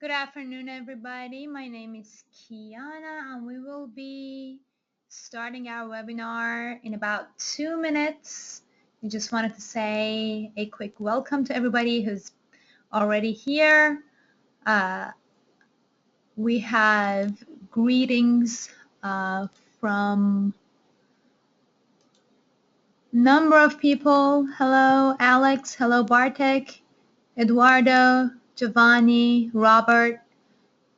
Good afternoon, everybody. My name is Kiana, and we will be starting our webinar in about 2 minutes. I just wanted to say a quick welcome to everybody who's already here. We have greetings from a number of people. Hello, Alex. Hello, Bartek, Eduardo, Giovanni, Robert.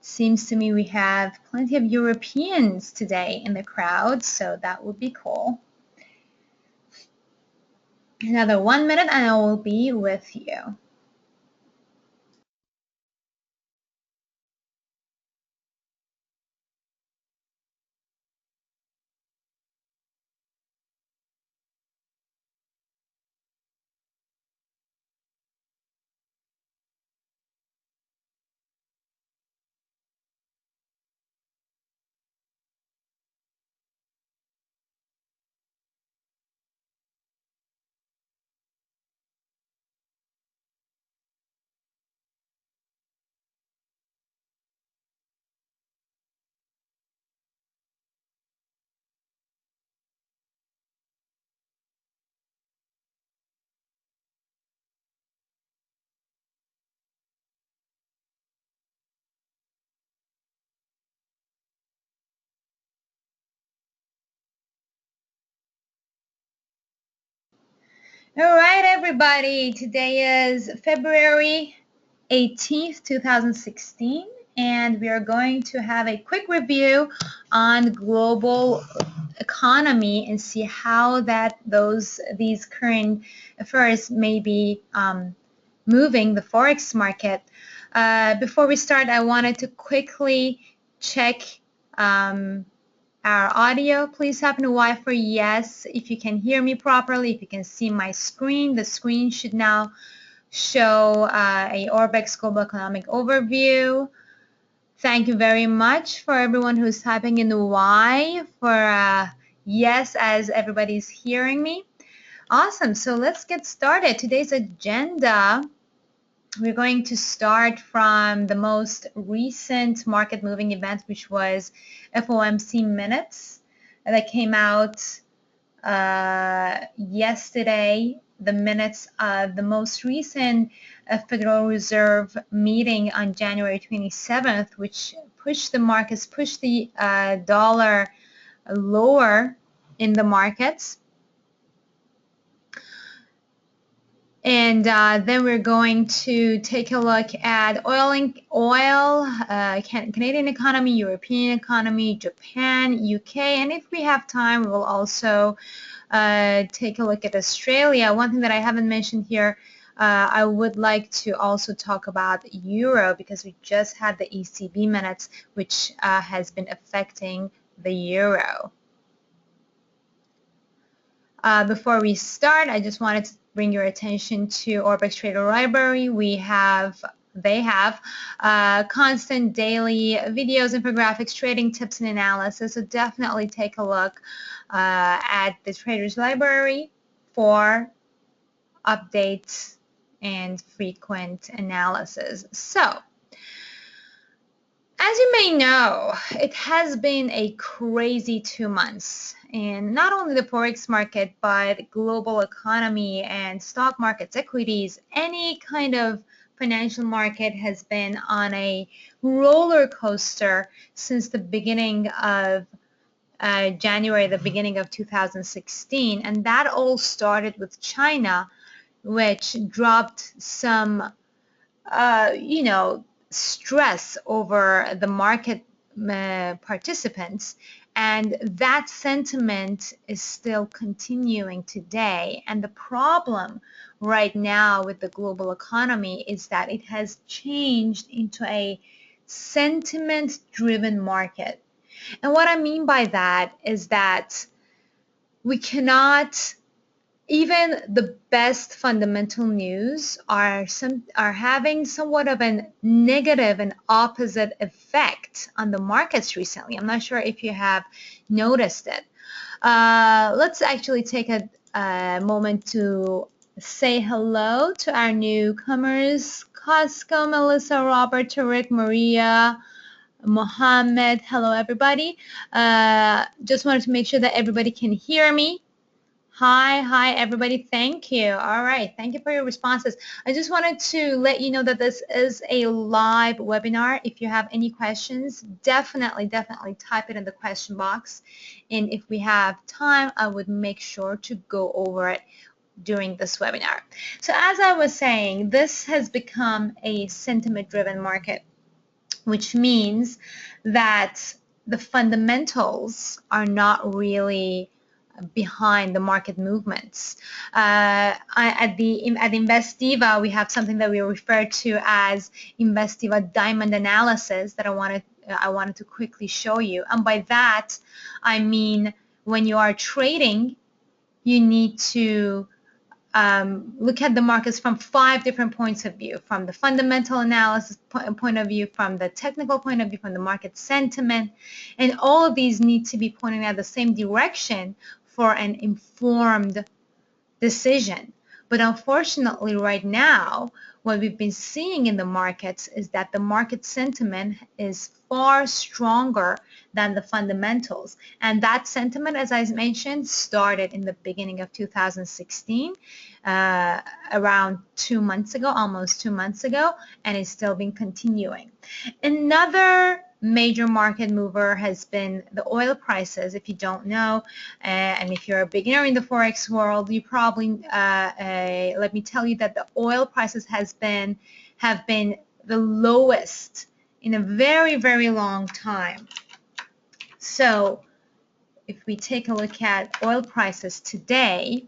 Seems to me we have plenty of Europeans today in the crowd, so that would be cool. Another 1 minute and I will be with you. All right, everybody. Today is February 18th, 2016, and we are going to have a quick review on global economy and see how these current affairs may be moving the Forex market. Before we start, I wanted to quickly check our audio. Please tap on the Y for yes if you can hear me properly, if you can see my screen. The screen should now show a Orbex Global Economic Overview. Thank you very much for everyone who's typing in the Y for yes as everybody's hearing me. Awesome. So let's get started. Today's agenda, we're going to start from the most recent market moving event, which was FOMC Minutes that came out yesterday, the minutes of the most recent Federal Reserve meeting on January 27th, which pushed the markets, pushed the dollar lower in the markets. And then we're going to take a look at Canadian economy, European economy, Japan, UK, and if we have time, we will also take a look at Australia. One thing that I haven't mentioned here, I would like to also talk about Euro because we just had the ECB minutes, which has been affecting the Euro. Before we start, I just wanted to bring your attention to Orbex Trader Library. They have constant daily videos, infographics, trading tips, and analysis. So definitely take a look at the Traders Library for updates and frequent analysis. So, as you may know, it has been a crazy 2 months, and not only the Forex market, but global economy and stock markets, equities, any kind of financial market has been on a roller coaster since the beginning of January, the beginning of 2016, and that all started with China, which dropped some, stress over the market participants, and that sentiment is still continuing today. And the problem right now with the global economy is that it has changed into a sentiment-driven market. And what I mean by that is that we cannot, even the best fundamental news are having somewhat of a negative and opposite effect on the markets recently. I'm not sure if you have noticed it. Let's actually take a moment to say hello to our newcomers, Costco, Melissa, Robert, Tariq, Maria, Mohammed. Hello, everybody. Just wanted to make sure that everybody can hear me. Hi, everybody. Thank you. All right. Thank you for your responses. I just wanted to let you know that this is a live webinar. If you have any questions, definitely type it in the question box. And if we have time, I would make sure to go over it during this webinar. So as I was saying, this has become a sentiment-driven market, which means that the fundamentals are not really behind the market movements. At Investiva, we have something that we refer to as Investiva diamond analysis that I wanted to quickly show you. And by that, I mean when you are trading, you need to look at the markets from 5 different points of view, from the fundamental analysis point of view, from the technical point of view, from the market sentiment, and all of these need to be pointing at the same direction for an informed decision. But unfortunately, right now, what we've been seeing in the markets is that the market sentiment is far stronger than the fundamentals. And that sentiment, as I mentioned, started in the beginning of 2016, around 2 months ago, almost 2 months ago, and it's still been continuing. Another major market mover has been the oil prices. If you don't know, and if you're a beginner in the Forex world, you probably, let me tell you that the oil prices have been the lowest in a very long time. So if we take a look at oil prices today,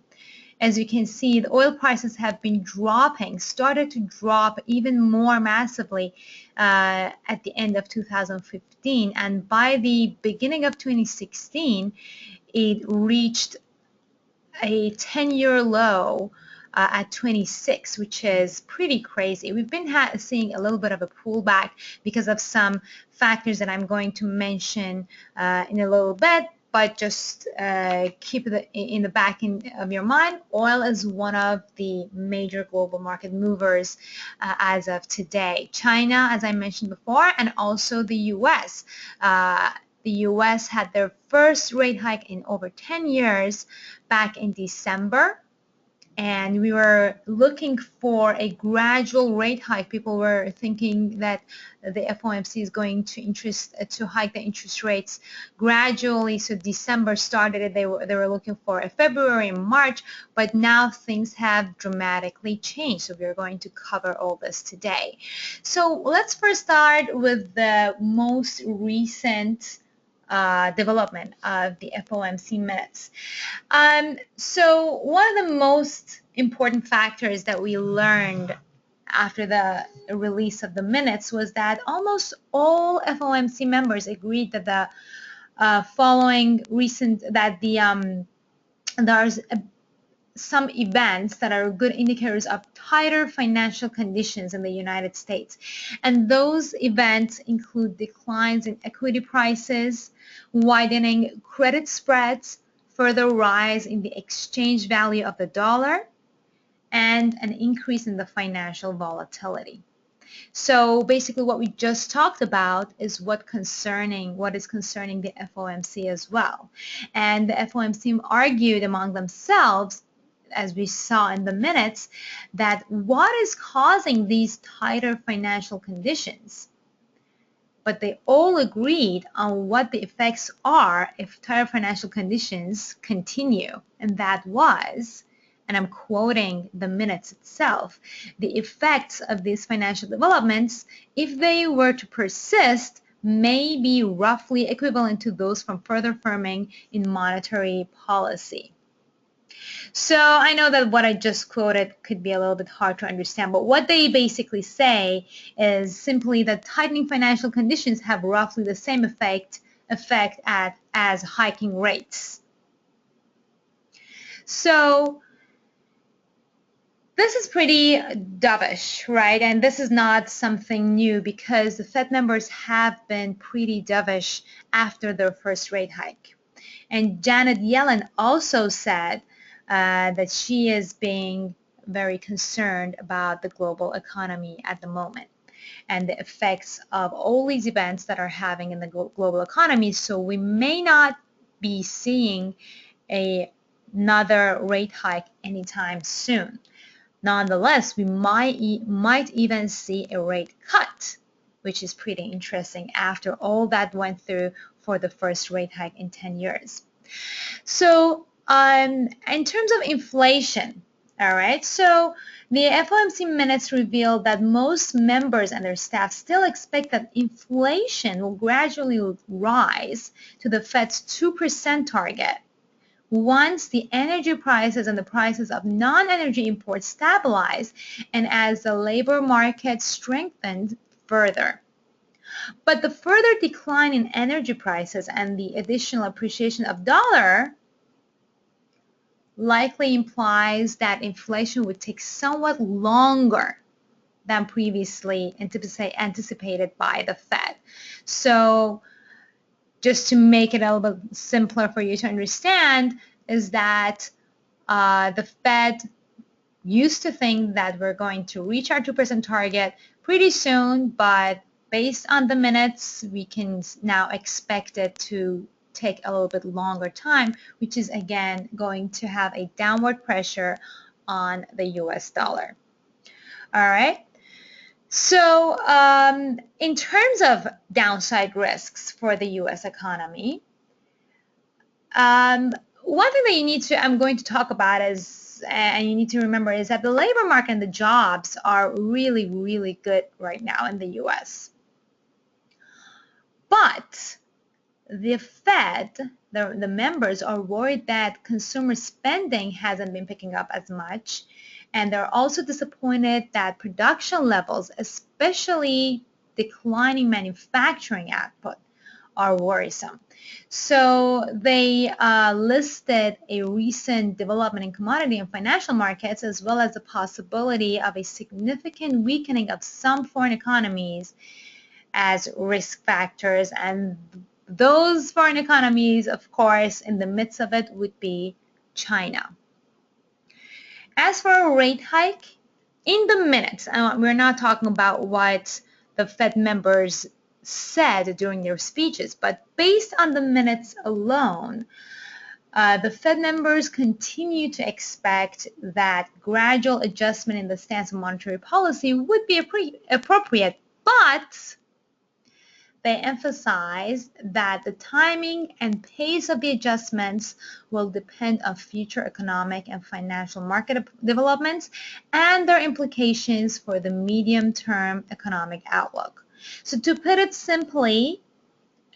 as you can see, the oil prices have been dropping, started to drop even more massively at the end of 2015. And by the beginning of 2016, it reached a 10-year low at 26, which is pretty crazy. We've been seeing a little bit of a pullback because of some factors that I'm going to mention in a little bit. But just keep it in the back of your mind. Oil is one of the major global market movers as of today. China, as I mentioned before, and also the U.S. The U.S. had their first rate hike in over 10 years back in December. And we were looking for a gradual rate hike. People were thinking that the FOMC is going to hike the interest rates gradually. So December started it. They were looking for a February and March, but now things have dramatically changed. So we're going to cover all this today. So let's first start with the most recent development of the FOMC minutes. So one of the most important factors that we learned after the release of the minutes was that almost all FOMC members agreed that the there's some events that are good indicators of tighter financial conditions in the United States. And those events include declines in equity prices, widening credit spreads, further rise in the exchange value of the dollar, and an increase in the financial volatility. So basically what we just talked about is what is concerning the FOMC as well. And the FOMC argued among themselves, as we saw in the minutes, that what is causing these tighter financial conditions? But they all agreed on what the effects are if tighter financial conditions continue, and that was, and I'm quoting the minutes itself, the effects of these financial developments, if they were to persist, may be roughly equivalent to those from further firming in monetary policy. So I know that what I just quoted could be a little bit hard to understand, but what they basically say is simply that tightening financial conditions have roughly the same effect as hiking rates. So this is pretty dovish, right? And this is not something new because the Fed members have been pretty dovish after their first rate hike. And Janet Yellen also said that she is being very concerned about the global economy at the moment and the effects of all these events that are having in the global economy. So we may not be seeing another rate hike anytime soon. Nonetheless, we might even see a rate cut, which is pretty interesting after all that went through for the first rate hike in 10 years. So in terms of inflation, all right, so the FOMC minutes revealed that most members and their staff still expect that inflation will gradually rise to the Fed's 2% target once the energy prices and the prices of non-energy imports stabilize and as the labor market strengthened further. But the further decline in energy prices and the additional appreciation of dollar likely implies that inflation would take somewhat longer than previously anticipated by the Fed. So just to make it a little bit simpler for you to understand is that the Fed used to think that we're going to reach our 2% target pretty soon, but based on the minutes, we can now expect it to take a little bit longer time, which is again going to have a downward pressure on the US dollar. All right. So in terms of downside risks for the US economy, one thing that I'm going to talk about is, and you need to remember, is that the labor market and the jobs are really, really good right now in the US. But the Fed, the members are worried that consumer spending hasn't been picking up as much, and they're also disappointed that production levels, especially declining manufacturing output, are worrisome. So they listed a recent development in commodity and financial markets, as well as the possibility of a significant weakening of some foreign economies as risk factors, and those foreign economies, of course, in the midst of it would be China. As for a rate hike, in the minutes, we're not talking about what the Fed members said during their speeches, but based on the minutes alone, the Fed members continue to expect that gradual adjustment in the stance of monetary policy would be appropriate, but they emphasize that the timing and pace of the adjustments will depend on future economic and financial market developments and their implications for the medium-term economic outlook. So to put it simply,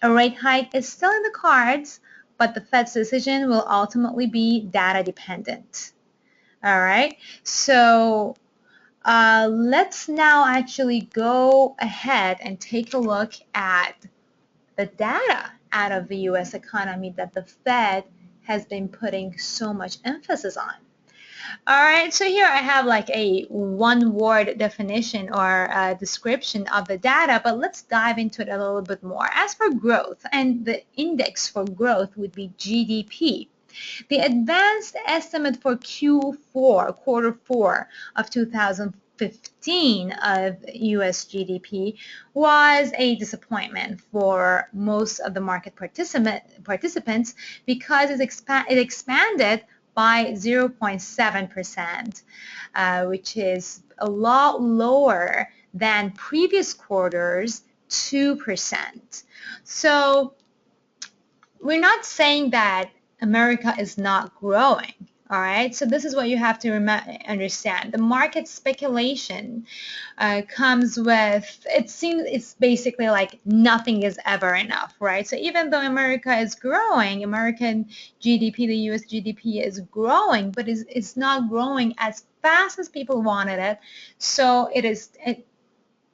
a rate hike is still in the cards, but the Fed's decision will ultimately be data dependent. All right, so let's now actually go ahead and take a look at the data out of the U.S. economy that the Fed has been putting so much emphasis on. All right, so here I have like a one-word definition or a description of the data, but let's dive into it a little bit more. As for growth, and the index for growth would be GDP. The advanced estimate for quarter four of 2015 of U.S. GDP was a disappointment for most of the market participants because it expanded by 0.7%, which is a lot lower than previous quarters' 2%. So we're not saying that America is not growing, all right? So this is what you have to understand. The market speculation comes with, it's basically like nothing is ever enough, right? So even though America is growing, American GDP, the US GDP is growing, but it's not growing as fast as people wanted it. So it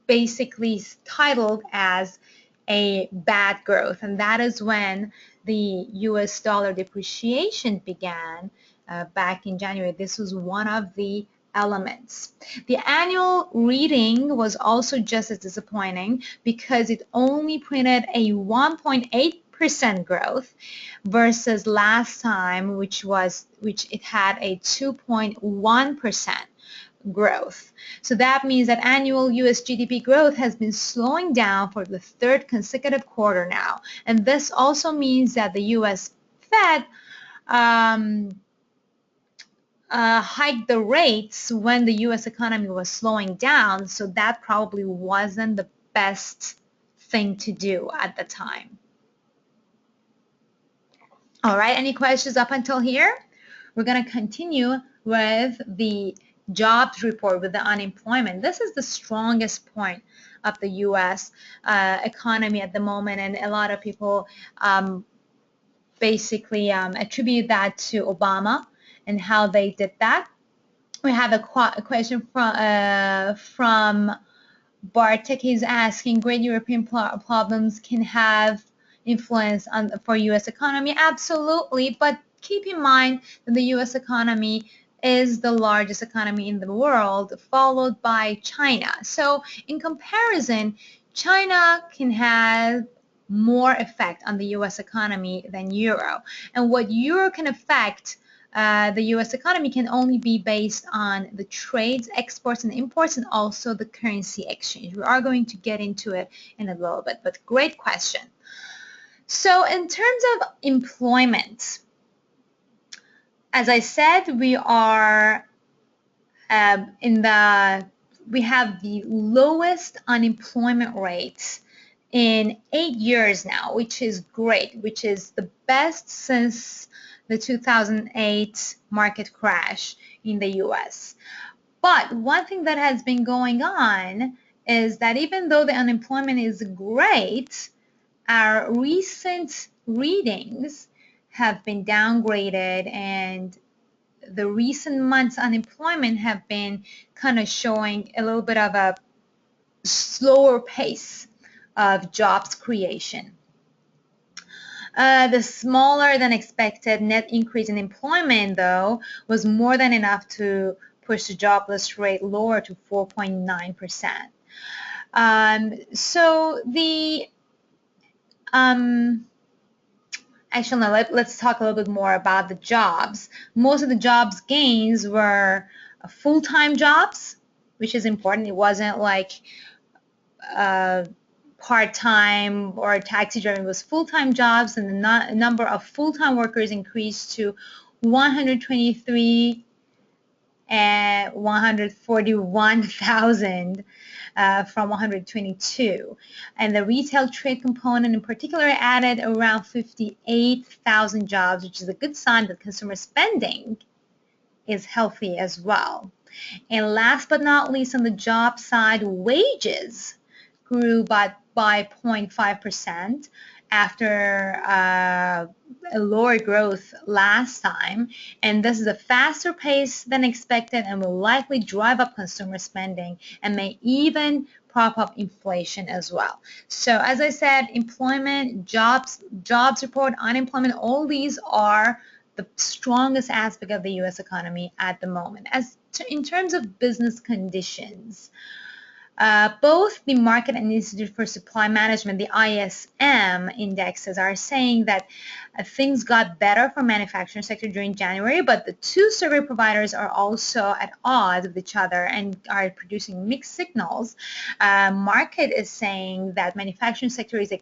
basically titled as a bad growth, and that is when the US dollar depreciation began back in January. This was one of the elements. The annual reading was also just as disappointing because it only printed a 1.8% growth versus last time, which it had a 2.1%. growth. So that means that annual US GDP growth has been slowing down for the third consecutive quarter now. And this also means that the US Fed hiked the rates when the US economy was slowing down, so that probably wasn't the best thing to do at the time. All right, any questions up until here? We're going to continue with the jobs report, with the unemployment. This is the strongest point of the US economy at the moment, and a lot of people basically attribute that to Obama and how they did that. We have a question from Bartek. He's asking, great European problems can have influence on for U.S. economy? Absolutely, but keep in mind that the U.S. economy is the largest economy in the world, followed by China. So in comparison, China can have more effect on the U.S. economy than Euro. And what Euro can affect the U.S. economy can only be based on the trades, exports, and imports, and also the currency exchange. We are going to get into it in a little bit, but great question. So in terms of employment, as I said, we are we have the lowest unemployment rate in 8 years now, which is great, which is the best since the 2008 market crash in the US. But one thing that has been going on is that even though the unemployment is great, our recent readings have been downgraded, and the recent months unemployment have been kind of showing a little bit of a slower pace of jobs creation. The smaller than expected net increase in employment, though, was more than enough to push the jobless rate lower to 4.9%. So the actually, no, let's talk a little bit more about the jobs. Most of the jobs gains were full-time jobs, which is important. It wasn't like part-time or taxi-driven. It was full-time jobs, and the number of full-time workers increased to 123 and 141,000 from 122. And the retail trade component in particular added around 58,000 jobs, which is a good sign that consumer spending is healthy as well. And last but not least, on the job side, wages grew by 0.5% after a lower growth last time, and this is a faster pace than expected and will likely drive up consumer spending and may even prop up inflation as well. So as I said, employment, jobs report, unemployment, all these are the strongest aspect of the U.S. economy at the moment. In terms of business conditions, both the Market and Institute for Supply Management, the ISM indexes, are saying that things got better for manufacturing sector during January, but the two survey providers are also at odds with each other and are producing mixed signals. Market is saying that manufacturing sector is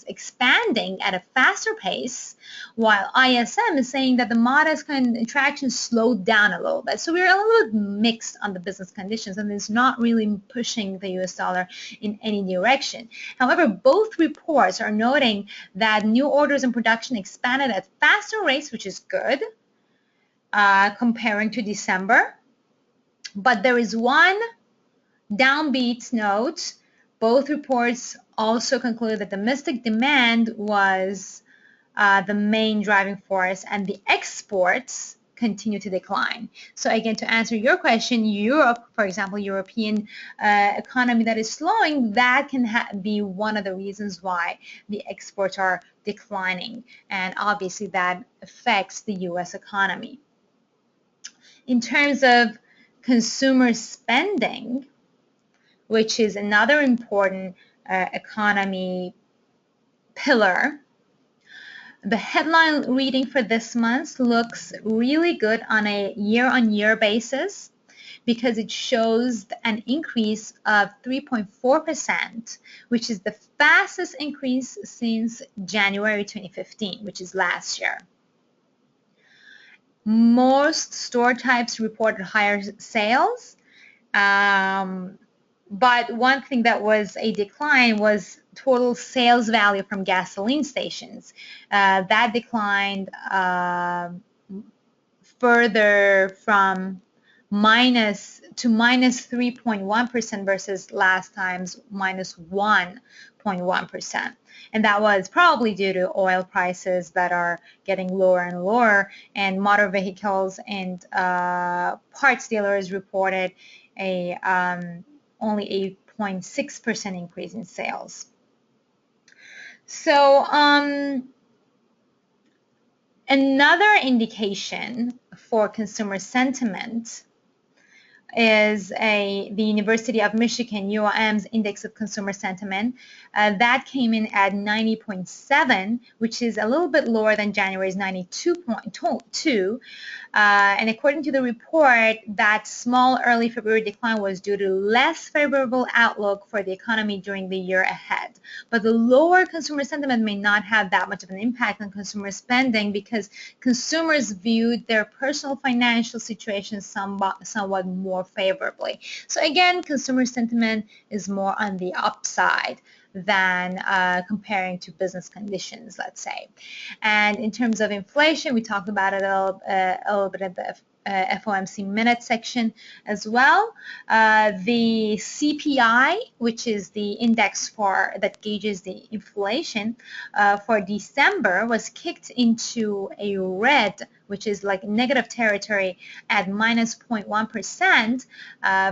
expanding at a faster pace, while ISM is saying that the modest contraction slowed down a little bit. So we're a little bit mixed on the business conditions, and it's not really pushing the US dollar in any direction. However, both reports are noting that new orders and production expanded at faster rates, which is good, comparing to December. But there is one downbeat note. Both reports also conclude that domestic demand was the main driving force, and the exports continue to decline. So again, to answer your question, Europe, for example, European economy that is slowing, that can be one of the reasons why the exports are declining, and obviously that affects the US economy. In terms of consumer spending, which is another important economy pillar, the headline reading for this month looks really good on a year-on-year basis. because it shows an increase of 3.4%, which is the fastest increase since January 2015, which is last year. Most store types reported higher sales, but one thing that was a decline was total sales value from gasoline stations. That declined further from minus 3.1% versus last time's minus 1.1%. And that was probably due to oil prices that are getting lower and lower, and motor vehicles and parts dealers reported a only a 0.6% increase in sales. So another indication for consumer sentiment is the University of Michigan UOM's Index of Consumer Sentiment. That came in at 90.7, which is a little bit lower than January's 92.2. And according to the report, that small early February decline was due to less favorable outlook for the economy during the year ahead. But the lower consumer sentiment may not have that much of an impact on consumer spending because consumers viewed their personal financial situation somewhat more favorably. So again, consumer sentiment is more on the upside than comparing to business conditions, let's say. And in terms of inflation, we talked about it a little bit at the FOMC Minutes section as well. The CPI, which is the index that gauges the inflation for December, was kicked into a red, which is like negative territory, at minus 0.1%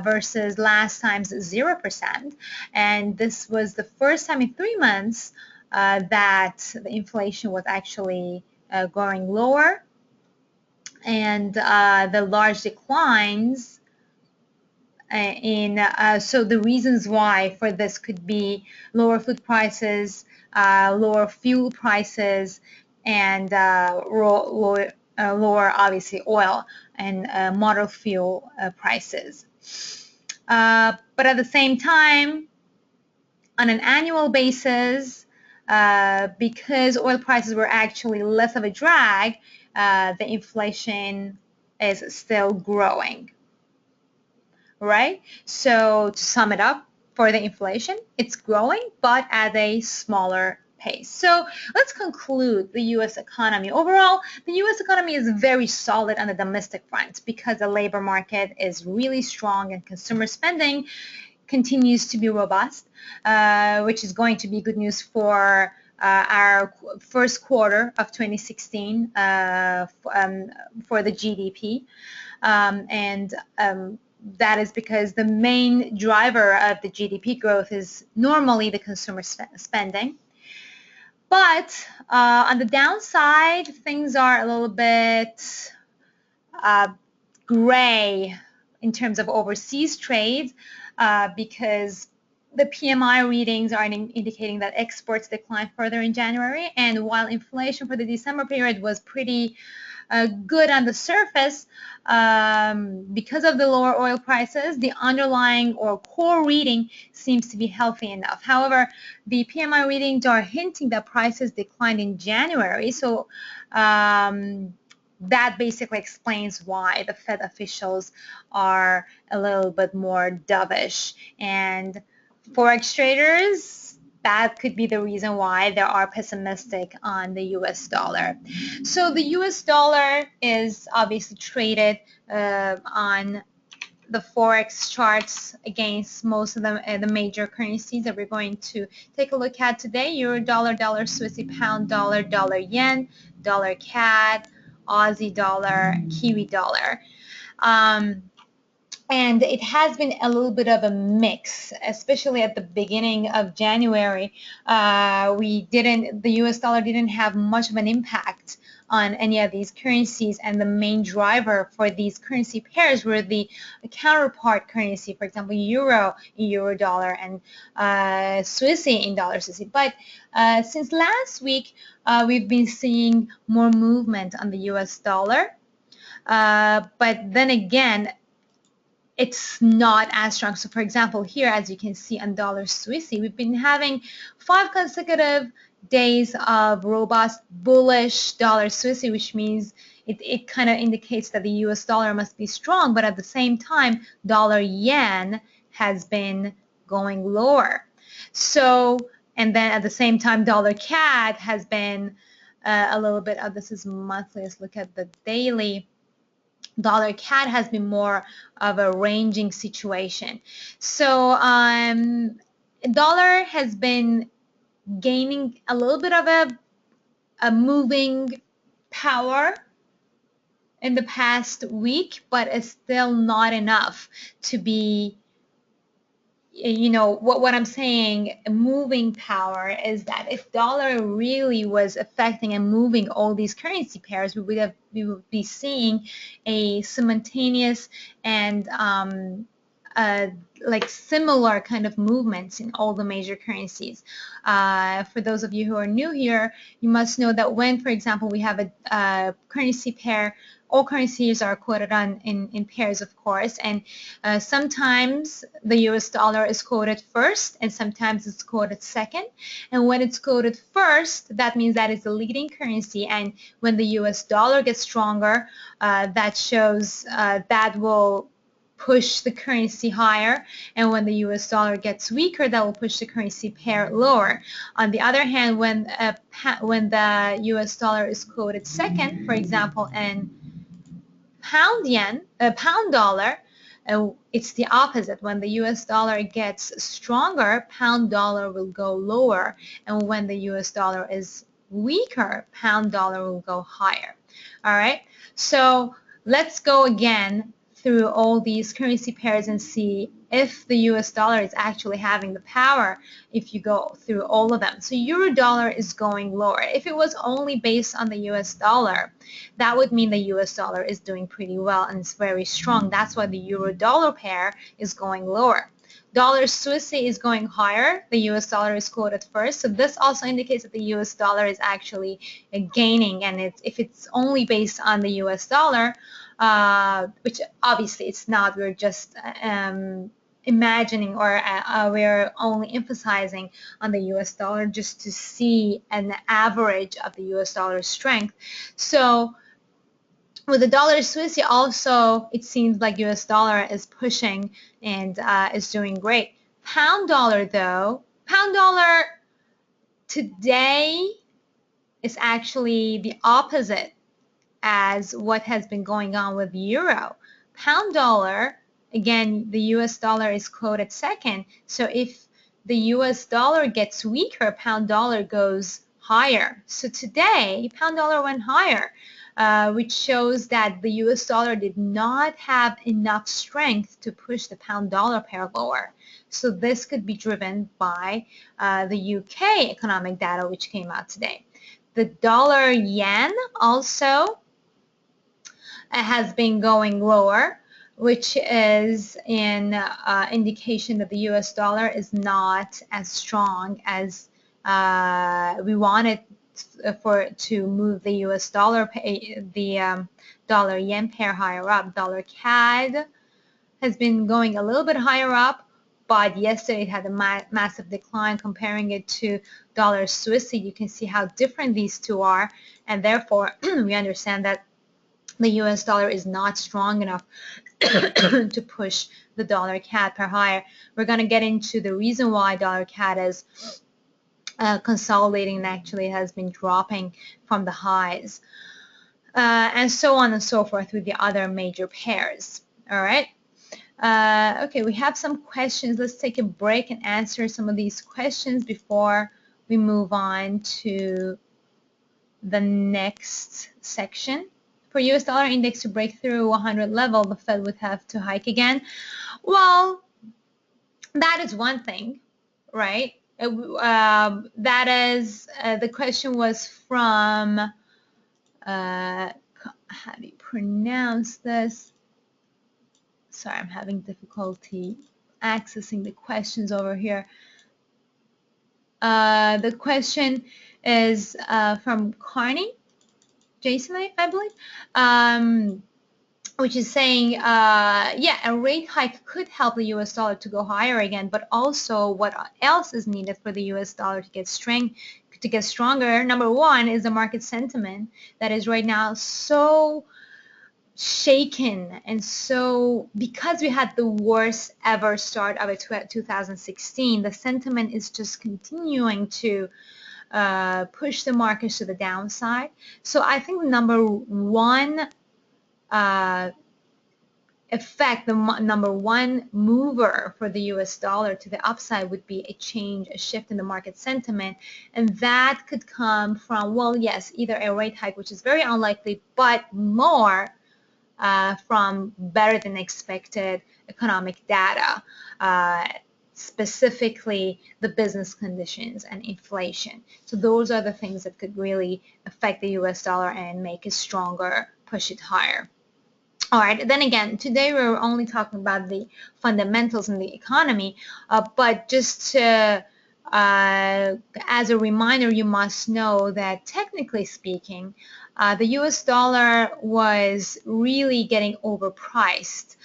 versus last time's 0%. And this was the first time in 3 months that the inflation was actually going lower. And the large declines so the reasons why for this could be lower food prices, lower fuel prices, and lower obviously oil and motor fuel prices. But at the same time, on an annual basis, because oil prices were actually less of a drag, the inflation is still growing, right? So to sum it up, for the inflation, it's growing, but at a smaller pace. So let's conclude the U.S. economy. Overall, the U.S. economy is very solid on the domestic front because the labor market is really strong and consumer spending continues to be robust, which is going to be good news for our first quarter of 2016 for the GDP. That is because the main driver of the GDP growth is normally the consumer spending. But on the downside, things are a little bit gray in terms of overseas trade because the PMI readings are indicating that exports declined further in January, and while inflation for the December period was pretty good on the surface, because of the lower oil prices, the underlying or core reading seems to be healthy enough. However, the PMI readings are hinting that prices declined in January, so that basically explains why the Fed officials are a little bit more dovish. And Forex traders, that could be the reason why they are pessimistic on the US dollar. So the US dollar is obviously traded on the Forex charts against most of the major currencies that we're going to take a look at today: Euro dollar, dollar Swissy pound, dollar, dollar yen, dollar CAD, Aussie dollar, Kiwi dollar. And it has been a little bit of a mix, especially at the beginning of January. The US dollar didn't have much of an impact on any of these currencies, and the main driver for these currency pairs were the counterpart currency, for example, euro in euro dollar and Swissy in dollar Swissy. But since last week, we've been seeing more movement on the US dollar. But then again, it's not as strong. So for example, here, as you can see on dollar Swissy, we've been having 5 consecutive days of robust bullish dollar Swissy, which means it kind of indicates that the US dollar must be strong, but at the same time, dollar yen has been going lower. So, and then at the same time, dollar CAD has been a little bit of, this is monthly, let's look at the daily. Dollar CAD has been more of a ranging situation. So dollar has been gaining a little bit of a moving power in the past week, but it's still not enough to be, you know, what I'm saying, moving power is that if dollar really was affecting and moving all these currency pairs, we would be seeing a simultaneous and like similar kind of movements in all the major currencies. For those of you who are new here, you must know that when, for example, we have a currency pair, all currencies are quoted on in pairs, of course, and sometimes the US dollar is quoted first and sometimes it's quoted second. And when it's quoted first, that means that it's the leading currency, and when the US dollar gets stronger, that shows that will push the currency higher, and when the US dollar gets weaker, that will push the currency pair lower. On the other hand, when the US dollar is quoted second, for example, in pound dollar, it's the opposite. When the US dollar gets stronger, pound dollar will go lower, and when the US dollar is weaker, pound dollar will go higher. All right, so let's go again through all these currency pairs and see if the US dollar is actually having the power if you go through all of them. So euro dollar is going lower. If it was only based on the US dollar, that would mean the US dollar is doing pretty well and it's very strong. That's why the euro dollar pair is going lower. Dollar Swissy is going higher. The US dollar is quoted first. So this also indicates that the US dollar is actually gaining, and if it's only based on the US dollar, which obviously it's not, we're just imagining, or we're only emphasizing on the US dollar just to see an average of the US dollar strength. So with the dollar Swissy also, it seems like US dollar is pushing and is doing great. Pound dollar though, pound dollar today is actually the opposite as what has been going on with euro. Pound dollar, again, the US dollar is quoted second. So if the US dollar gets weaker, pound dollar goes higher. So today, pound dollar went higher, which shows that the US dollar did not have enough strength to push the pound dollar pair lower. So this could be driven by the UK economic data which came out today. The dollar yen also has been going lower, which is an indication that the US dollar is not as strong as we wanted to move the US dollar, the dollar yen pair higher up. Dollar CAD has been going a little bit higher up, but yesterday it had a massive decline. Comparing it to dollar Swissy, you can see how different these two are, and therefore we understand that the US dollar is not strong enough to push the dollar CAD per higher. We're going to get into the reason why dollar CAD is consolidating and actually has been dropping from the highs, and so on and so forth with the other major pairs. All right. Okay, we have some questions. Let's take a break and answer some of these questions before we move on to the next section. For US dollar index to break through 100 level, the Fed would have to hike again. Well, that is one thing, right? That is, the question was from, how do you pronounce this? Sorry, I'm having difficulty accessing the questions over here. The question is from Carney. Jason, I believe. which is saying, yeah, a rate hike could help the US dollar to go higher again, but also what else is needed for the US dollar to get stronger. Number one is the market sentiment that is right now so shaken, and so because we had the worst ever start of 2016, the sentiment is just continuing to push the markets to the downside. So I think number one effect, the number one mover for the US dollar to the upside would be a shift in the market sentiment. And that could come from, well, yes, either a rate hike, which is very unlikely, but more from better than expected economic data, specifically the business conditions and inflation. So those are the things that could really affect the US dollar and make it stronger, push it higher. All right, then again, today we're only talking about the fundamentals in the economy, but just to, as a reminder, you must know that technically speaking, the US dollar was really getting overpriced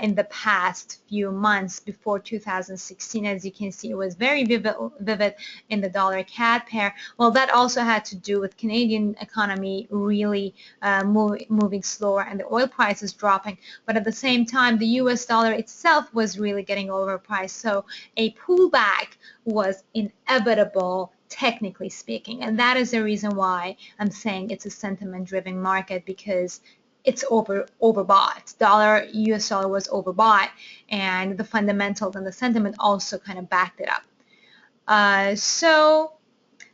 in the past few months before 2016. As you can see, it was very vivid in the dollar CAD pair. Well, that also had to do with Canadian economy really moving slower and the oil prices dropping. But at the same time, the US dollar itself was really getting overpriced. So a pullback was inevitable, technically speaking. And that is the reason why I'm saying it's a sentiment-driven market, because it's overbought. US dollar was overbought, and the fundamentals and the sentiment also kind of backed it up. So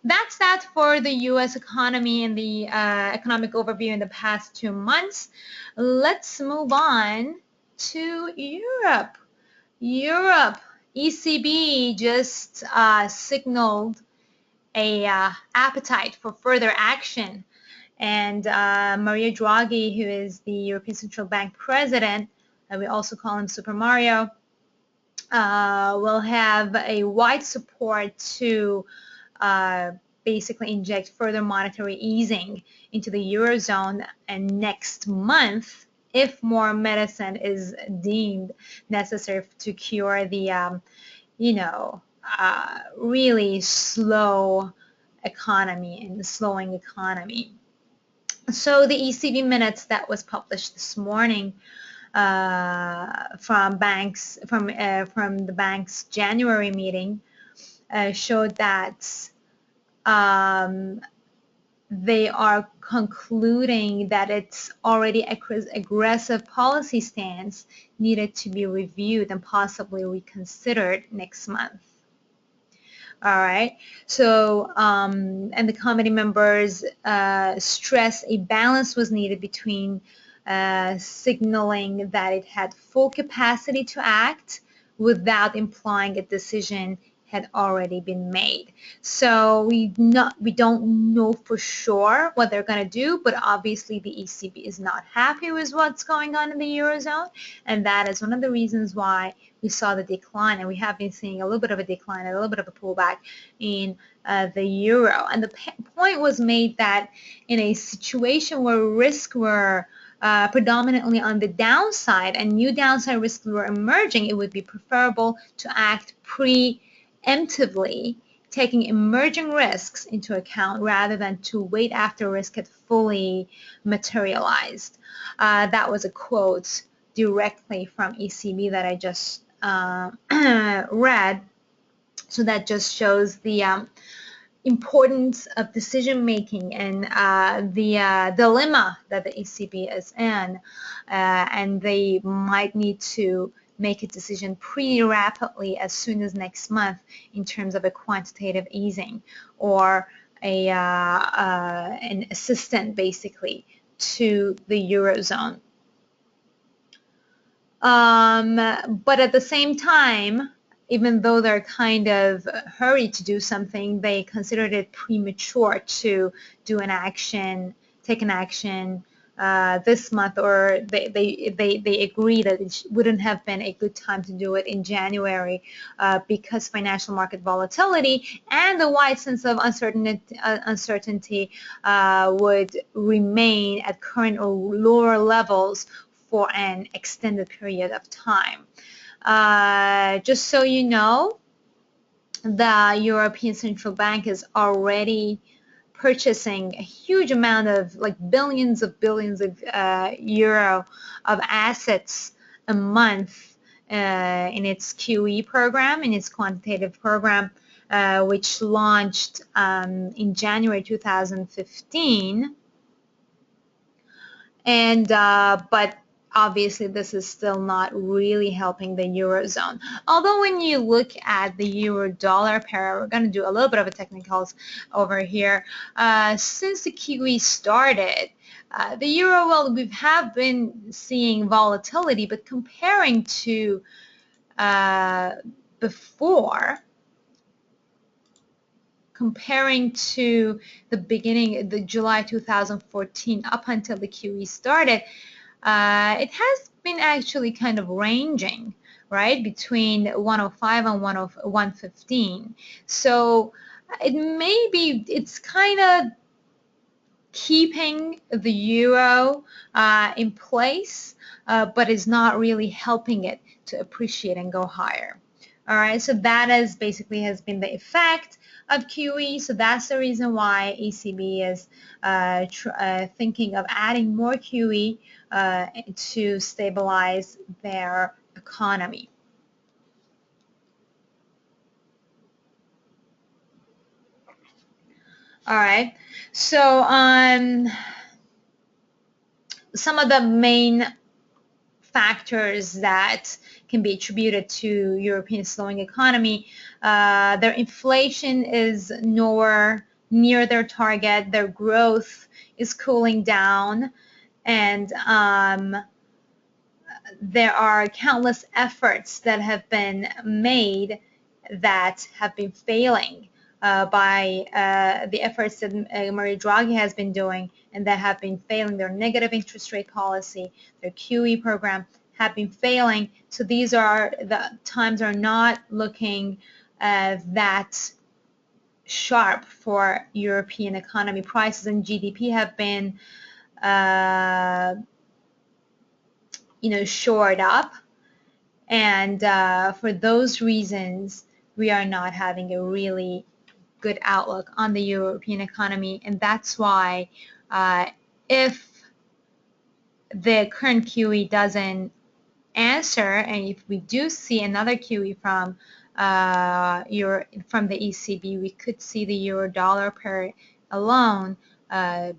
that's that for the US economy and the economic overview in the past 2 months. Let's move on to Europe. ECB just signaled a appetite for further action. And Mario Draghi, who is the European Central Bank president, we also call him Super Mario, will have a wide support to basically inject further monetary easing into the Eurozone. And next month, if more medicine is deemed necessary to cure the, really slow economy and the slowing economy. So the ECB minutes that was published this morning from the bank's January meeting showed that they are concluding that its already aggressive policy stance needed to be reviewed and possibly reconsidered next month. All right, so and the committee members stressed a balance was needed between signaling that it had full capacity to act without implying a decision had already been made. So we don't know for sure what they're going to do, but obviously the ECB is not happy with what's going on in the Eurozone, and that is one of the reasons why we saw the decline, and we have been seeing a little bit of a decline, a little bit of a pullback in the euro. And the point was made that in a situation where risks were predominantly on the downside and new downside risks were emerging, it would be preferable to act preemptively, taking emerging risks into account rather than to wait after risk had fully materialized. That was a quote directly from ECB that I just read. So that just shows the importance of decision making and the dilemma that the ECB is in, and they might need to make a decision pretty rapidly as soon as next month in terms of a quantitative easing or an assistant basically to the Eurozone. But at the same time, even though they're kind of hurried to do something, they considered it premature to do an action, take an action this month, or they agree that it wouldn't have been a good time to do it in January because financial market volatility and the wide sense of uncertainty would remain at current or lower levels for an extended period of time. Just so you know, the European Central Bank is already purchasing a huge amount of, like, billions of euro of assets a month in its QE program, in its quantitative program, which launched in January 2015. And but obviously this is still not really helping the Eurozone. Although when you look at the euro-dollar pair, we're going to do a little bit of a technicals over here. Since the QE started, the euro, well, we have been seeing volatility, but comparing to before, comparing to the beginning, the July 2014 up until the QE started, it has been actually kind of ranging, right, between 105 and 115. So it's kind of keeping the euro in place, but is not really helping it to appreciate and go higher. All right, so that has been the effect of QE. So that's the reason why ECB is thinking of adding more QE to stabilize their economy. All right, so some of the main factors that can be attributed to European slowing economy, their inflation is nowhere near their target, their growth is cooling down, and there are countless efforts that have been made that have been failing by the efforts that Mario Draghi has been doing, and that have been failing. Their negative interest rate policy, their QE program have been failing. So the times are not looking that sharp for European economy. Prices and GDP have been shored up, and for those reasons we are not having a really good outlook on the European economy. And that's why if the current QE doesn't answer, and if we do see another QE from the ECB, we could see the euro-dollar pair alone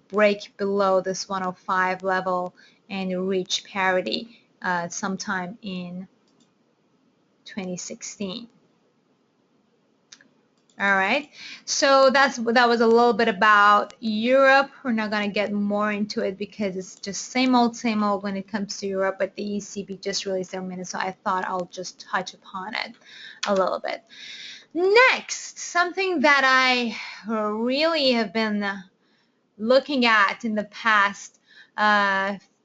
break below this 105 level and reach parity sometime in 2016. All right, so that was a little bit about Europe. We're not going to get more into it because it's just same old when it comes to Europe, but the ECB just released their minutes, so I thought I'll just touch upon it a little bit. Next, something that I really have been looking at in the past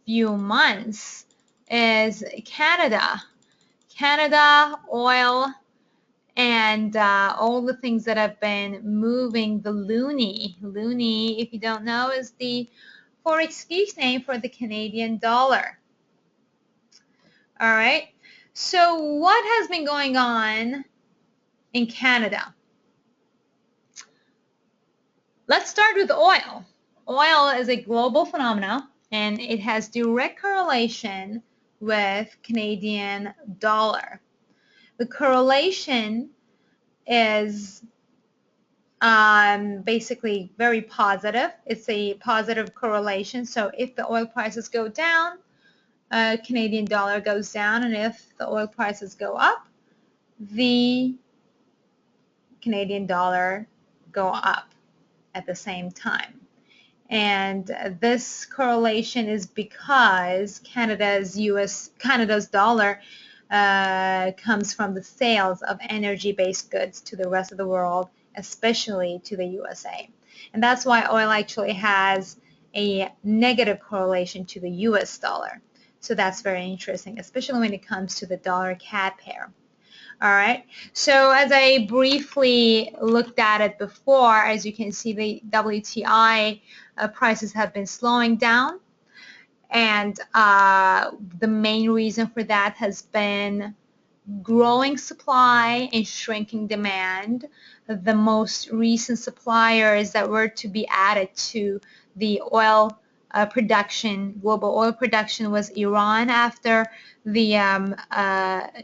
few months is Canada. Canada, oil, and all the things that have been moving the loonie. Loonie, if you don't know, is the Forex name for the Canadian dollar. All right, so what has been going on in Canada? Let's start with oil. Oil is a global phenomenon, and it has direct correlation with Canadian dollar. The correlation is basically very positive. It's a positive correlation. So if the oil prices go down, Canadian dollar goes down, and if the oil prices go up, the Canadian dollar go up at the same time. And this correlation is because Canada's dollar comes from the sales of energy-based goods to the rest of the world, especially to the USA. And that's why oil actually has a negative correlation to the US dollar. So that's very interesting, especially when it comes to the dollar-CAD pair. All right, so as I briefly looked at it before, as you can see, the WTI prices have been slowing down, And the main reason for that has been growing supply and shrinking demand. The most recent suppliers that were to be added to the oil production, global oil production, was Iran after the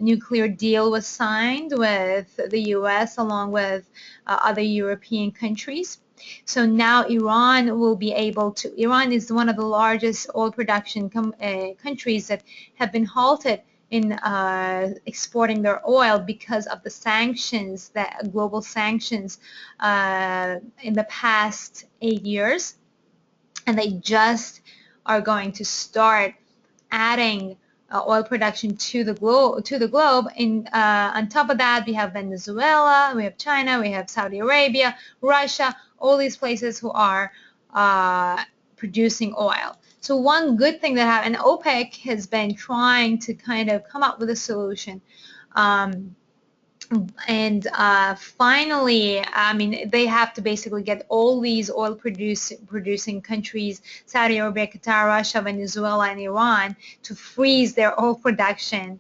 nuclear deal was signed with the US along with other European countries. So now Iran will be able to, Iran is one of the largest oil production countries that have been halted in exporting their oil because of the sanctions, that global sanctions in the past 8 years. And they just are going to start adding oil production to the globe. And on top of that, we have Venezuela, we have China, we have Saudi Arabia, Russia, all these places who are producing oil. So one good thing that happened, and OPEC has been trying to kind of come up with a solution. And finally, I mean, they have to basically get all these oil producing countries, Saudi Arabia, Qatar, Russia, Venezuela, and Iran, to freeze their oil production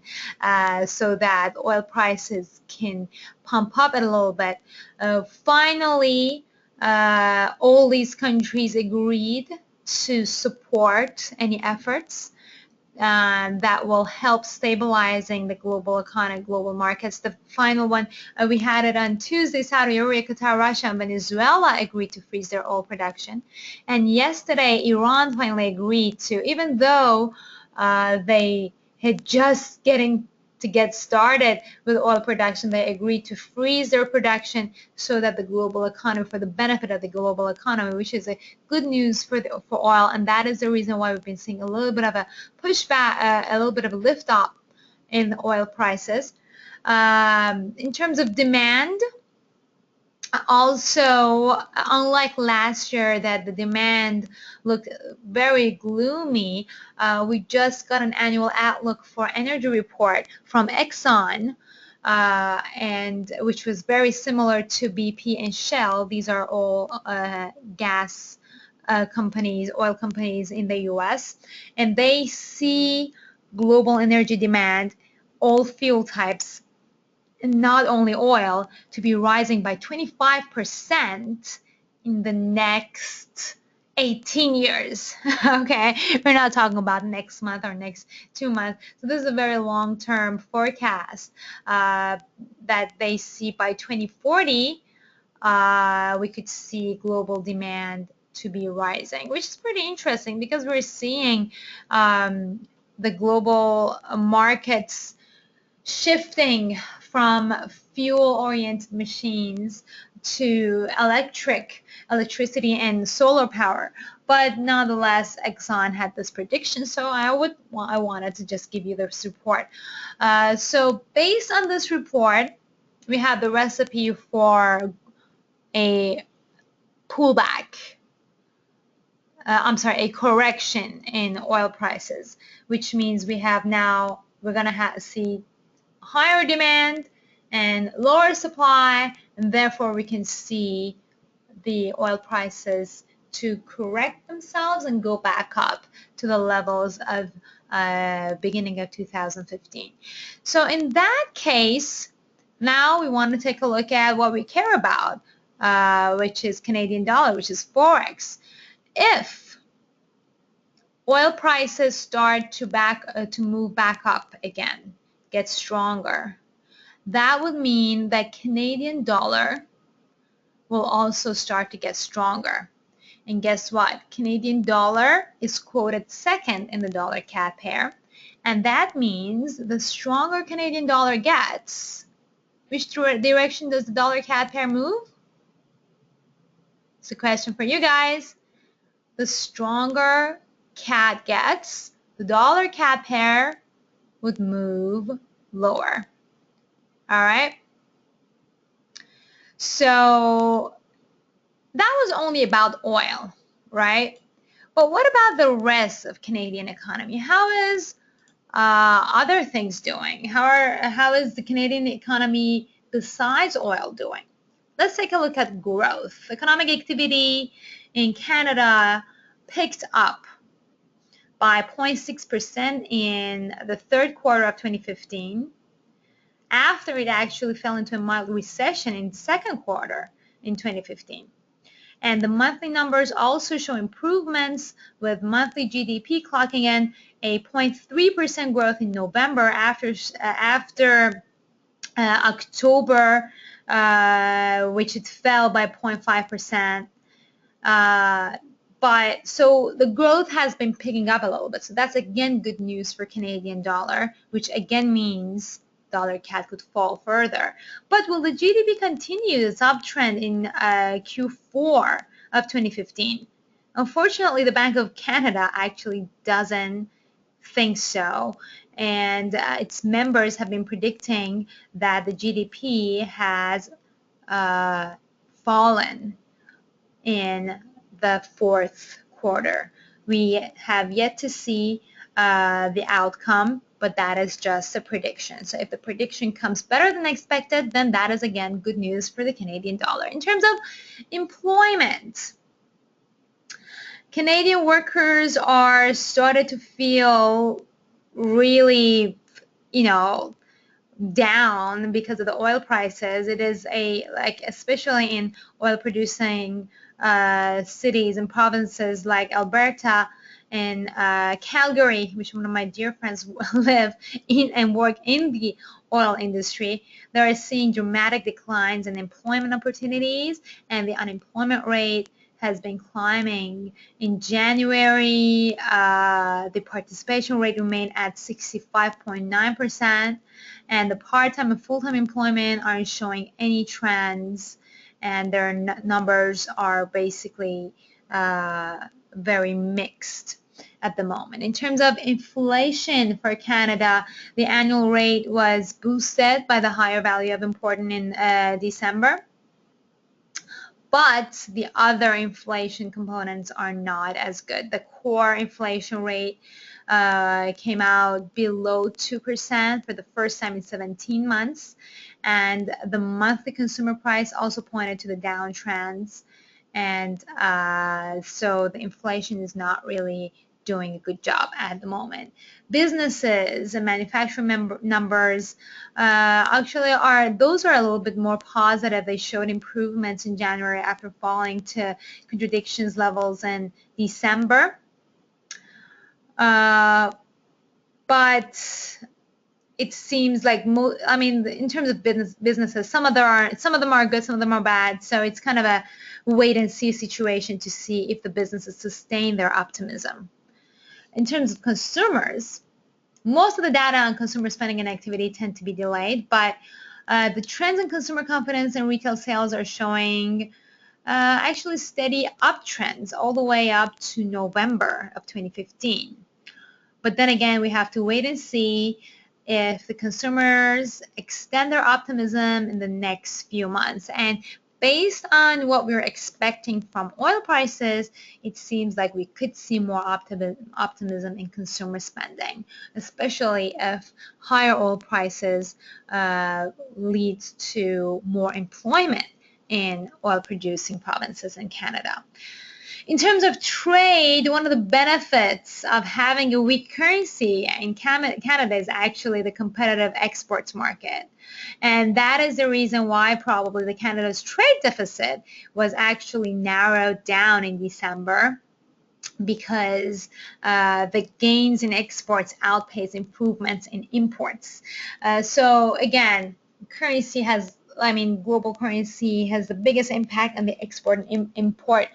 so that oil prices can pump up a little bit. Finally, all these countries agreed to support any efforts that will help stabilizing the global economy, global markets. The final one, we had it on Tuesday. Saudi Arabia, Qatar, Russia, and Venezuela agreed to freeze their oil production. And yesterday, Iran finally agreed to, even though they had just get started with oil production, they agreed to freeze their production so that the global economy, for the benefit of the global economy, which is a good news for oil. And that is the reason why we've been seeing a little bit of a pushback, a little bit of a lift up in oil prices. In terms of demand, also, unlike last year that the demand looked very gloomy, we just got an annual outlook for energy report from Exxon, and which was very similar to BP and Shell. These are all gas companies, oil companies in the US, and they see global energy demand, all fuel types, not only oil, to be rising by 25% in the next 18 years. Okay, we're not talking about next month or next 2 months. So this is a very long-term forecast that they see by 2040. We could see global demand to be rising, which is pretty interesting because we're seeing the global markets shifting from fuel-oriented machines to electricity and solar power. But nonetheless, Exxon had this prediction, so I wanted to just give you this report. So based on this report, we have the recipe for a pullback. A correction in oil prices, which means we're going to see higher demand and lower supply, and therefore we can see the oil prices to correct themselves and go back up to the levels of beginning of 2015. So in that case, now we want to take a look at what we care about, which is Canadian dollar, which is Forex. If oil prices start to move back up again, get stronger, that would mean that Canadian dollar will also start to get stronger. And guess what? Canadian dollar is quoted second in the dollar CAD pair, and that means the stronger Canadian dollar gets, which direction does the dollar CAD pair move? It's a question for you guys. The stronger CAD gets, the dollar CAD pair would move lower. All right. So that was only about oil, right? But what about the rest of Canadian economy? How is other things doing? How is the Canadian economy besides oil doing? Let's take a look at growth. Economic activity in Canada picked up by 0.6% in the third quarter of 2015, after it actually fell into a mild recession in the second quarter in 2015. And the monthly numbers also show improvements, with monthly GDP clocking in a 0.3% growth in November after October, which it fell by 0.5%. But so the growth has been picking up a little bit. So that's again good news for Canadian dollar, which again means dollar CAD could fall further. But will the GDP continue its uptrend in Q4 of 2015? Unfortunately, the Bank of Canada actually doesn't think so. And its members have been predicting that the GDP has fallen in the fourth quarter. We have yet to see the outcome, but that is just a prediction. So if the prediction comes better than expected, then that is again good news for the Canadian dollar. In terms of employment, Canadian workers are started to feel really, down because of the oil prices. It is especially in oil producing cities and provinces like Alberta and Calgary, which one of my dear friends live in and work in the oil industry. They are seeing dramatic declines in employment opportunities, and the unemployment rate has been climbing. In January, the participation rate remained at 65.9%, and the part-time and full-time employment aren't showing any trends, and their numbers are basically very mixed at the moment. In terms of inflation for Canada, the annual rate was boosted by the higher value of import in December. But the other inflation components are not as good. The core inflation rate came out below 2% for the first time in 17 months. And the monthly consumer price also pointed to the downtrends. And so the inflation is not really doing a good job at the moment. Businesses and manufacturing numbers actually are a little bit more positive. They showed improvements in January after falling to contradictions levels in December. But it seems like in terms of businesses, some of them are good, some of them are bad. So it's kind of a wait and see situation to see if the businesses sustain their optimism. In terms of consumers, most of the data on consumer spending and activity tend to be delayed, but the trends in consumer confidence and retail sales are showing actually steady uptrends all the way up to November of 2015. But then again, we have to wait and see if the consumers extend their optimism in the next few months. And based on what we're expecting from oil prices, it seems like we could see more optimism in consumer spending, especially if higher oil prices leads to more employment in oil-producing provinces in Canada. In terms of trade, one of the benefits of having a weak currency in Canada is actually the competitive exports market. And that is the reason why probably the Canada's trade deficit was actually narrowed down in December, because the gains in exports outpace improvements in imports. So again, global currency has the biggest impact on the export and import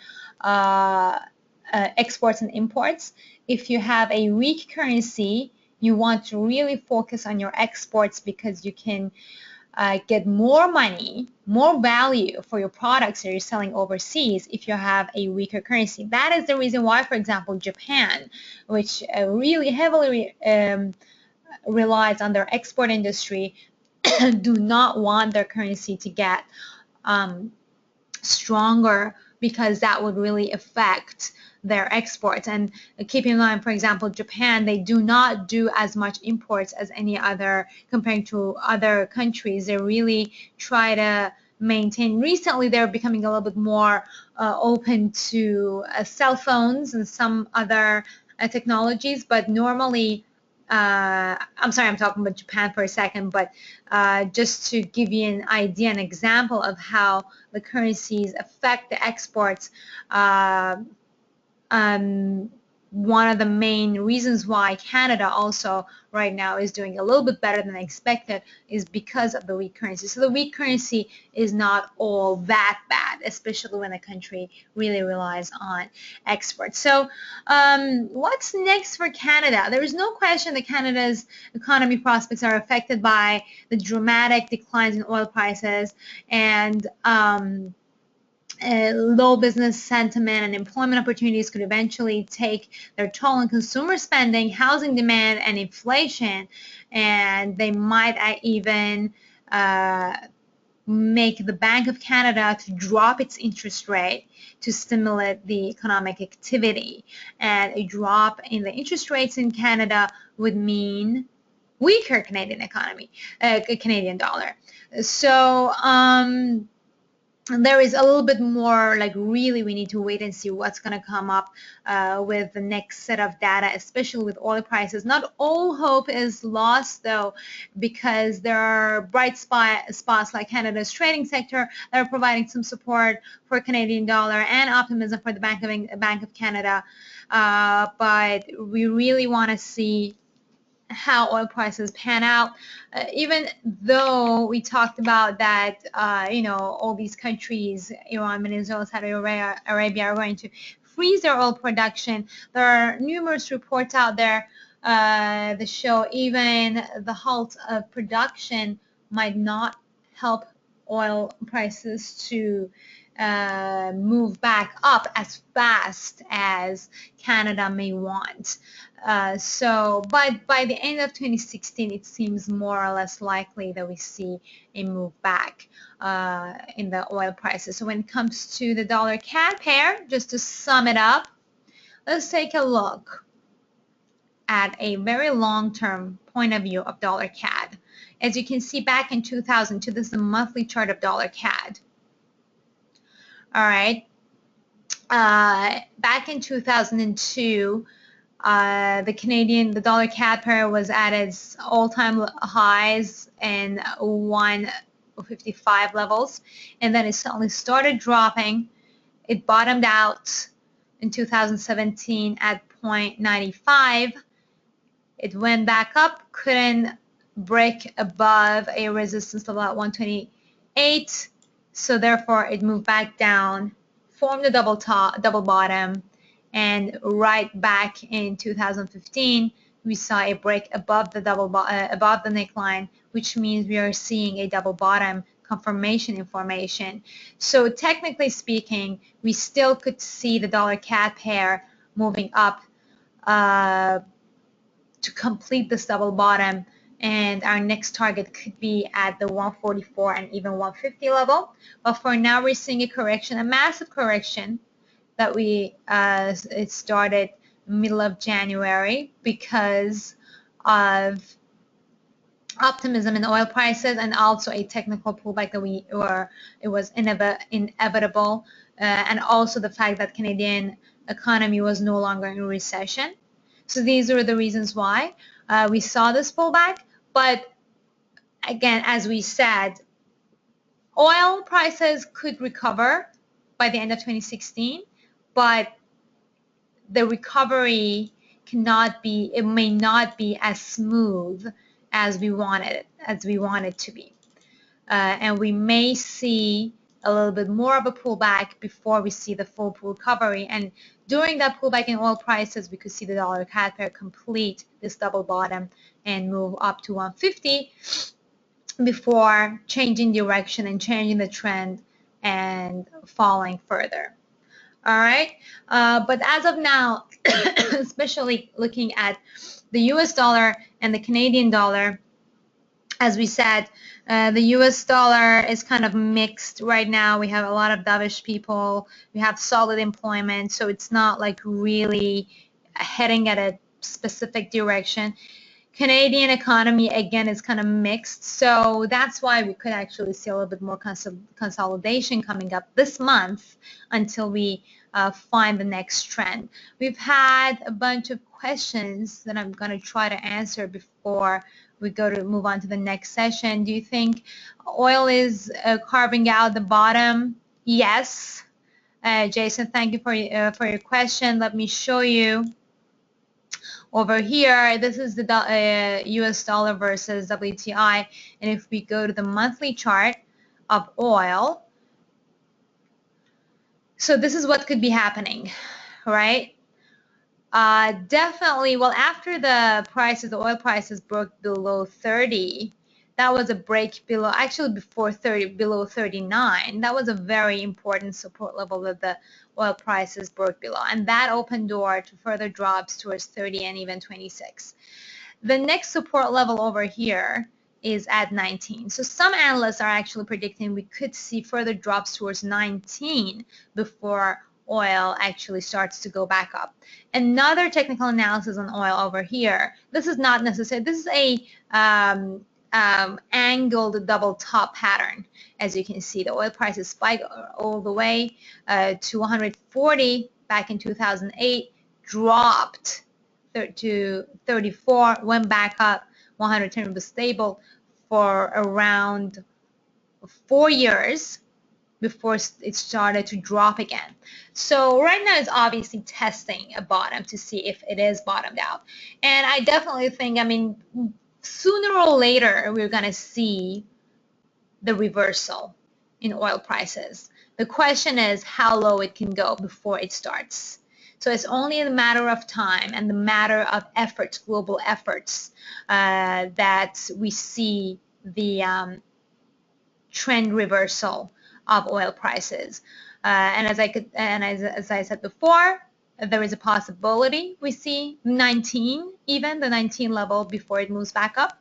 exports and imports. If you have a weak currency, you want to really focus on your exports, because you can get more money, more value for your products that you're selling overseas if you have a weaker currency. That is the reason why, for example, Japan, which really heavily relies on their export industry, do not want their currency to get stronger, because that would really affect their exports. And keep in mind, for example, Japan, they do not do as much imports as any other, comparing to other countries. They really try to maintain. Recently, they're becoming a little bit more open to cell phones and some other technologies, but normally, I'm sorry, I'm talking about Japan for a second, but just to give you an idea, an example of how the currencies affect the exports, one of the main reasons why Canada also right now is doing a little bit better than expected is because of the weak currency. So the weak currency is not all that bad, especially when the country really relies on exports. So what's next for Canada? There is no question that Canada's economy prospects are affected by the dramatic declines in oil prices and low business sentiment and employment opportunities could eventually take their toll on consumer spending, housing demand, and inflation. And they might even make the Bank of Canada to drop its interest rate to stimulate the economic activity. And a drop in the interest rates in Canada would mean weaker Canadian economy, Canadian dollar. So there is a little bit more, like, really we need to wait and see what's going to come up with the next set of data, especially with oil prices. Not all hope is lost though, because there are bright spots like Canada's trading sector that are providing some support for Canadian dollar and optimism for the Bank of Canada, but we really want to see how oil prices pan out, even though we talked about that, all these countries, Iran, Venezuela, Saudi Arabia, are going to freeze their oil production. There are numerous reports out there that show even the halt of production might not help oil prices to move back up as fast as Canada may want. But by the end of 2016, it seems more or less likely that we see a move back in the oil prices. So when it comes to the dollar CAD pair, just to sum it up, let's take a look at a very long-term point of view of dollar CAD. As you can see, back in 2002, this is the monthly chart of dollar CAD. All right. Back in 2002, the dollar CAD pair was at its all-time highs and 155 levels, and then it suddenly started dropping. It bottomed out in 2017 at 0.95. It went back up, couldn't break above a resistance level at 128, so therefore it moved back down, formed a double bottom, and right back in 2015 we saw a break above the above the neckline, which means we are seeing a double bottom confirmation information. So technically speaking, we still could see the dollar CAD pair moving up to complete this double bottom, and our next target could be at the 144 and even 150 level. But for now, we're seeing a correction, a massive correction that it started middle of January because of optimism in oil prices and also a technical pullback that it was inevitable, and also the fact that Canadian economy was no longer in recession. So these are the reasons why we saw this pullback. But again, as we said, oil prices could recover by the end of 2016, but the recovery may not be as smooth as we want it to be. And we may see a little bit more of a pullback before we see the full recovery. And during that pullback in oil prices, we could see the dollar CAD pair complete this double bottom and move up to 150 before changing direction and changing the trend and falling further. All right, but as of now, especially looking at the US dollar and the Canadian dollar, as we said, the US dollar is kind of mixed right now. We have a lot of dovish people. We have solid employment, so it's not like really heading at a specific direction. Canadian economy, again, is kind of mixed. So that's why we could actually see a little bit more consolidation coming up this month until we find the next trend. We've had a bunch of questions that I'm going to try to answer before we move on to the next session. Do you think oil is carving out the bottom? Yes. Jason, thank you for your question. Let me show you. Over here, this is the US dollar versus WTI, and if we go to the monthly chart of oil, so this is what could be happening, right? Definitely, well, after the oil prices broke below 30, that was a break below, actually before 30, below 39. That was a very important support level that the oil prices broke below, and that opened door to further drops towards 30 and even 26. The next support level over here is at 19. So some analysts are actually predicting we could see further drops towards 19 before oil actually starts to go back up. Another technical analysis on oil over here. This is not necessary. This is a angled double top pattern. As you can see, the oil prices spiked all the way to 140 back in 2008, dropped to 34, went back up 110, was stable for around 4 years before it started to drop again. So right now it's obviously testing a bottom to see if it is bottomed out. And I definitely think, I mean, sooner or later we're going to see the reversal in oil prices. The question is how low it can go before it starts. So it's only a matter of time and the matter of efforts, global efforts, that we see the trend reversal of oil prices. And as I said before, there is a possibility we see 19, even the 19 level before it moves back up.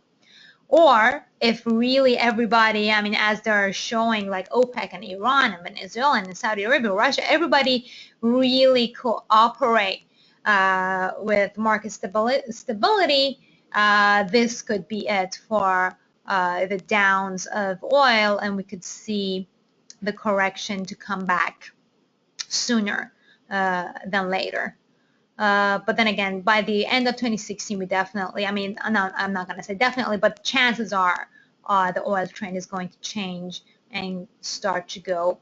Or if really everybody, I mean, as they're showing like OPEC and Iran and Venezuela and Saudi Arabia, Russia, everybody really cooperate with market stability, this could be it for the downs of oil, and we could see the correction to come back sooner than later. But then again, by the end of 2016, we definitely, I mean, I'm not going to say definitely, but chances are the oil trend is going to change and start to go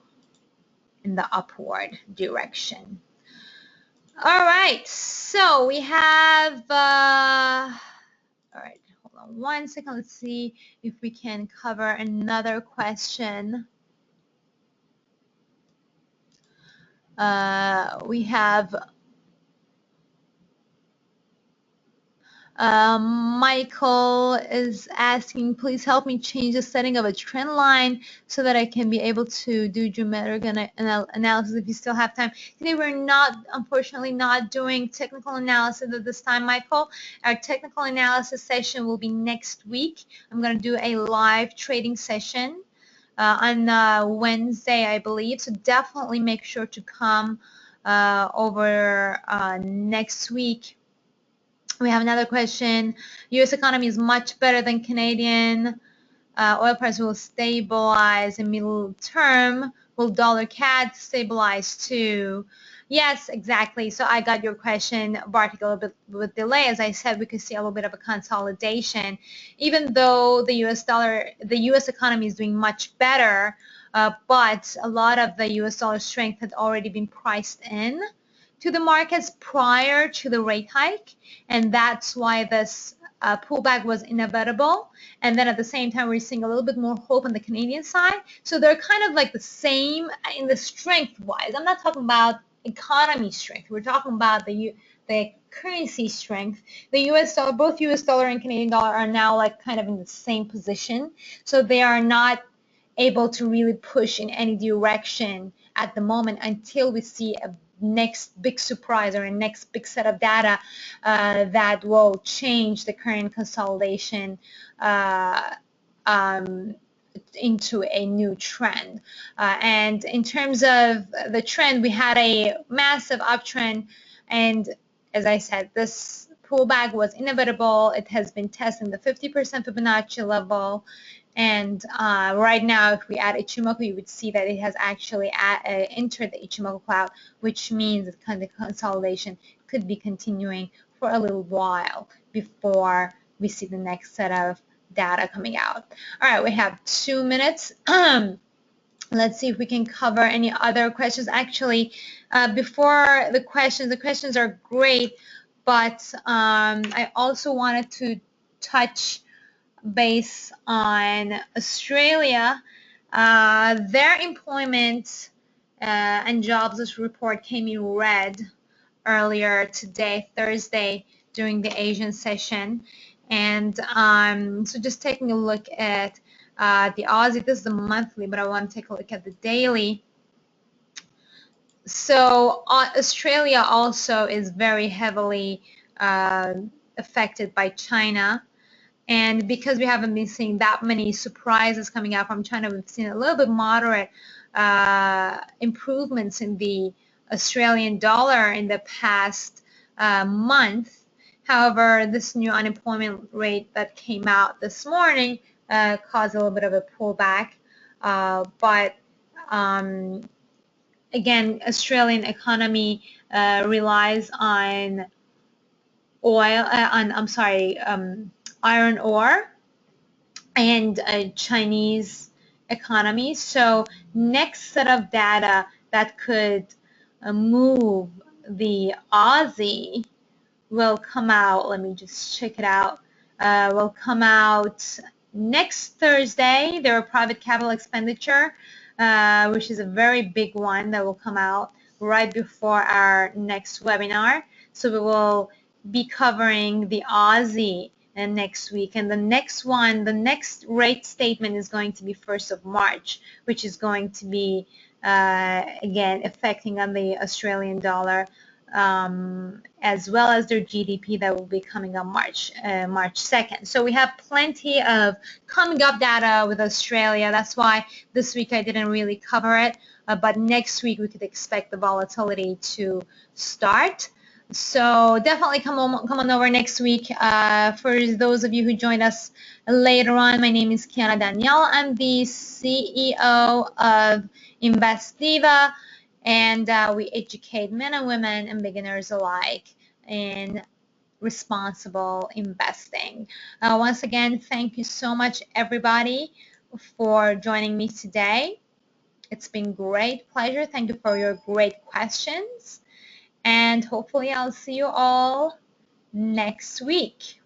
in the upward direction. All right, so we have, all right, hold on one second. Let's see if we can cover another question. We have Michael is asking, please help me change the setting of a trend line so that I can be able to do geometric analysis if you still have time. Today we're not, unfortunately, not doing technical analysis at this time, Michael. Our technical analysis session will be next week. I'm going to do a live trading session on Wednesday, I believe. So definitely make sure to come over next week. We have another question. U.S. economy is much better than Canadian. Oil price will stabilize in middle term. Will dollar CAD stabilize too? Yes, exactly. So I got your question, Bartik, a little bit with delay. As I said, we could see a little bit of a consolidation. Even though the U.S. economy is doing much better, but a lot of the U.S. dollar strength had already been priced in to the markets prior to the rate hike, and that's why this pullback was inevitable. And then at the same time, we're seeing a little bit more hope on the Canadian side. So they're kind of like the same in the strength-wise. I'm not talking about economy strength. We're talking about the currency strength. The U.S. dollar, both U.S. dollar and Canadian dollar are now like kind of in the same position. So they are not able to really push in any direction at the moment until we see a next big surprise or a next big set of data that will change the current consolidation into a new trend. And in terms of the trend, we had a massive uptrend, and as I said, this pullback was inevitable. It has been testing the 50% Fibonacci level. And right now, if we add Ichimoku, you would see that it has actually entered the Ichimoku cloud, which means that kind of consolidation could be continuing for a little while before we see the next set of data coming out. All right, we have 2 minutes. Let's see if we can cover any other questions. Actually, before the questions are great, but I also wanted to touch base on Australia. Their employment and jobs report came in red earlier today, Thursday, during the Asian session. And so just taking a look at the Aussie, this is the monthly, but I want to take a look at the daily. So Australia also is very heavily affected by China. And because we haven't been seeing that many surprises coming out from China, we've seen a little bit moderate improvements in the Australian dollar in the past month. However, this new unemployment rate that came out this morning caused a little bit of a pullback. But again, Australian economy relies on oil, iron ore and Chinese economy. So next set of data that could move the Aussie will come out. Let me just check it out. Will come out next Thursday. There are private capital expenditure, which is a very big one that will come out right before our next webinar. So we will be covering the Aussie next week, and the next rate statement is going to be 1st of March, which is going to be again affecting on the Australian dollar, as well as their GDP that will be coming on March 2nd. So we have plenty of coming up data with Australia. That's why this week I didn't really cover it, but next week we could expect the volatility to start. So definitely come on over next week. For those of you who joined us later on, my name is Kiana Danial. I'm the CEO of InvestDiva, and we educate men and women and beginners alike in responsible investing. Once again, thank you so much, everybody, for joining me today. It's been great pleasure. Thank you for your great questions. And hopefully I'll see you all next week.